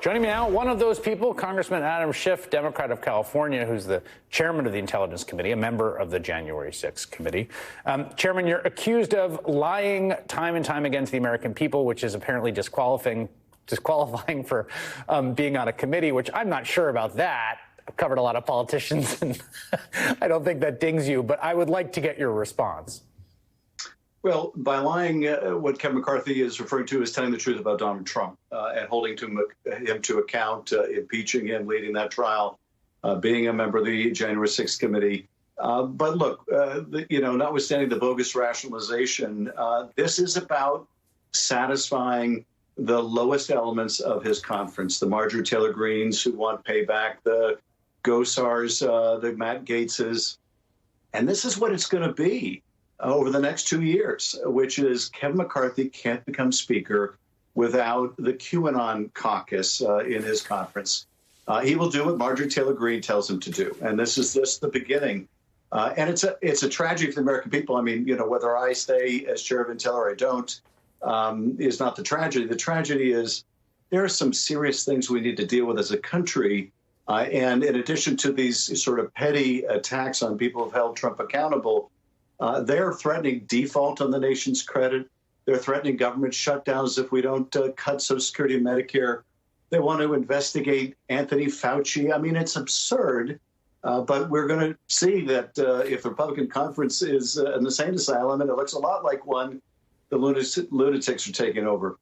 Joining me now, one of those people, Congressman Adam Schiff, Democrat of California, who's the chairman of the Intelligence Committee, a member of the January 6th committee. Chairman, you're accused of lying time and time against the American people, which is apparently disqualifying for being on a committee, which I'm not sure about that. I've covered a lot of politicians, and I don't think that dings you, but I would like to get your response. Well, by lying, what Kevin McCarthy is referring to is telling the truth about Donald Trump and holding him to account, impeaching him, leading that trial, being a member of the January 6th committee. But look, notwithstanding the bogus rationalization, this is about satisfying the lowest elements of his conference, the Marjorie Taylor Greenes who want payback, the Gosars, the Matt Gaetzes. And this is what it's going to be over the next 2 years, which is Kevin McCarthy can't become speaker without the QAnon caucus in his conference. He will do what Marjorie Taylor Greene tells him to do. And this is just the beginning. And it's a tragedy for the American people. I mean, whether I stay as chair of Intel or I don't is not the tragedy. The tragedy is there are some serious things we need to deal with as a country. And in addition to these sort of petty attacks on people who've held Trump accountable, they're threatening default on the nation's credit. They're threatening government shutdowns if we don't cut Social Security and Medicare. They want to investigate Anthony Fauci. I mean, it's absurd. But we're going to see that if the Republican conference is an insane asylum, and it looks a lot like one, the lunatics are taking over.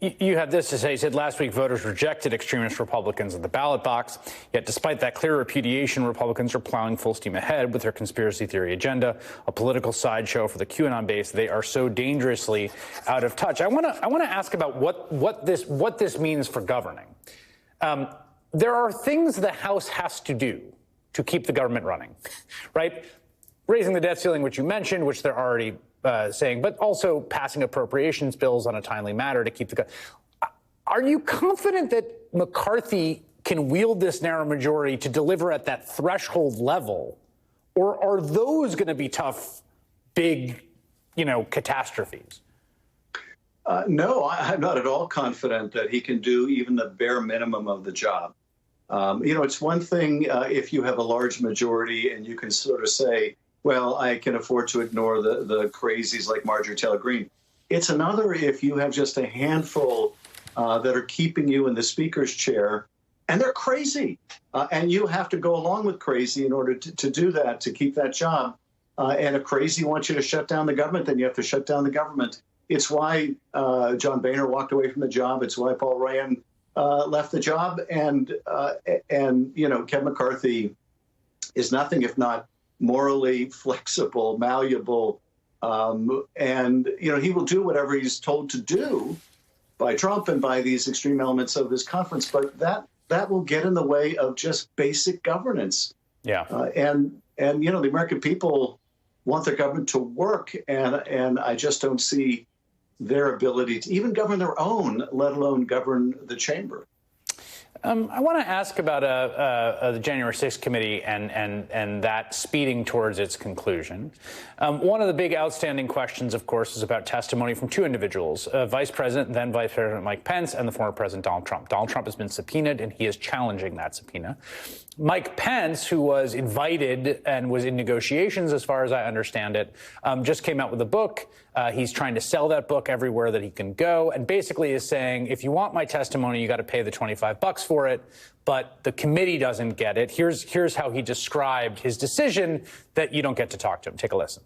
You had this to say. You said last week voters rejected extremist Republicans at the ballot box. Yet despite that clear repudiation, Republicans are plowing full steam ahead with their conspiracy theory agenda, a political sideshow for the QAnon base. They are so dangerously out of touch. I want to ask about what this means for governing. There are things the House has to do to keep the government running, right? Raising the debt ceiling, which you mentioned, which they're already saying, but also passing appropriations bills on a timely manner to keep the. Are you confident that McCarthy can wield this narrow majority to deliver at that threshold level, or are those going to be tough, big, catastrophes? No, I'm not at all confident that he can do even the bare minimum of the job. It's one thing if you have a large majority and you can sort of say, well, I can afford to ignore the crazies like Marjorie Taylor Greene. It's another if you have just a handful that are keeping you in the speaker's chair, and they're crazy. And you have to go along with crazy in order to do that, to keep that job. And if crazy wants you to shut down the government, then you have to shut down the government. It's why John Boehner walked away from the job. It's why Paul Ryan left the job. And Kevin McCarthy is nothing if not morally flexible, malleable, and he will do whatever he's told to do by Trump and by these extreme elements of this conference. But that will get in the way of just basic governance. Yeah, and the American people want their government to work, and I just don't see their ability to even govern their own, let alone govern the chamber. I want to ask about the January 6th committee and that speeding towards its conclusion. One of the big outstanding questions, of course, is about testimony from two individuals, Vice President, then Vice President Mike Pence, and the former President Donald Trump. Donald Trump has been subpoenaed, and he is challenging that subpoena. Mike Pence, who was invited and was in negotiations, as far as I understand it, just came out with a book. He's trying to sell that book everywhere that he can go, and basically is saying, if you want my testimony, you got to pay the $25 for it, but the committee doesn't get it. Here's how he described his decision that you don't get to talk to him. Take a listen.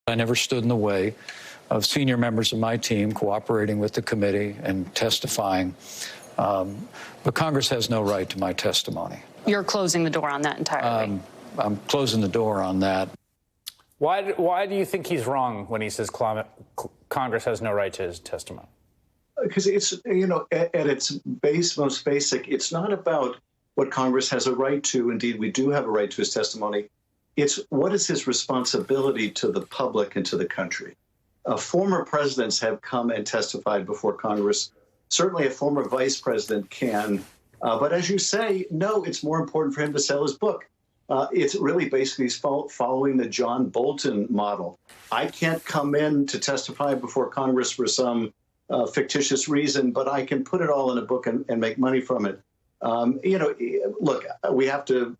I never stood in the way of senior members of my team cooperating with the committee and testifying. But Congress has no right to my testimony. You're closing the door on that entirely. I'm closing the door on that. Why do you think he's wrong when he says Congress has no right to his testimony? Because it's, at its most basic, it's not about what Congress has a right to. Indeed, we do have a right to his testimony. It's what is his responsibility to the public and to the country. Former presidents have come and testified before Congress. Certainly a former vice president can. But as you say, no, it's more important for him to sell his book. It's really basically following the John Bolton model. I can't come in to testify before Congress for some fictitious reason, but I can put it all in a book and make money from it. Look, we have to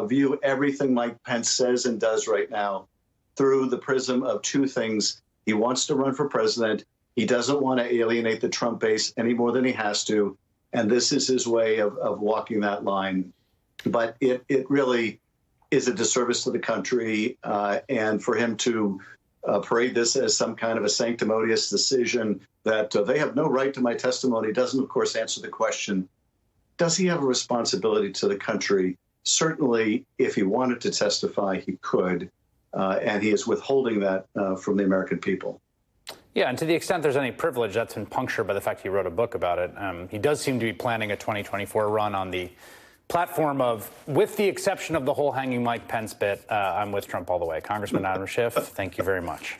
view everything Mike Pence says and does right now through the prism of two things. He wants to run for president. He doesn't want to alienate the Trump base any more than he has to. And this is his way of walking that line. But it really is a disservice to the country. And for him to parade this as some kind of a sanctimonious decision that they have no right to my testimony doesn't, of course, answer the question, does he have a responsibility to the country? Certainly, if he wanted to testify, he could. And he is withholding that from the American people. Yeah, and to the extent there's any privilege, that's been punctured by the fact he wrote a book about it. He does seem to be planning a 2024 run on the platform of, with the exception of the whole hanging Mike Pence bit, I'm with Trump all the way. Congressman Adam Schiff, thank you very much.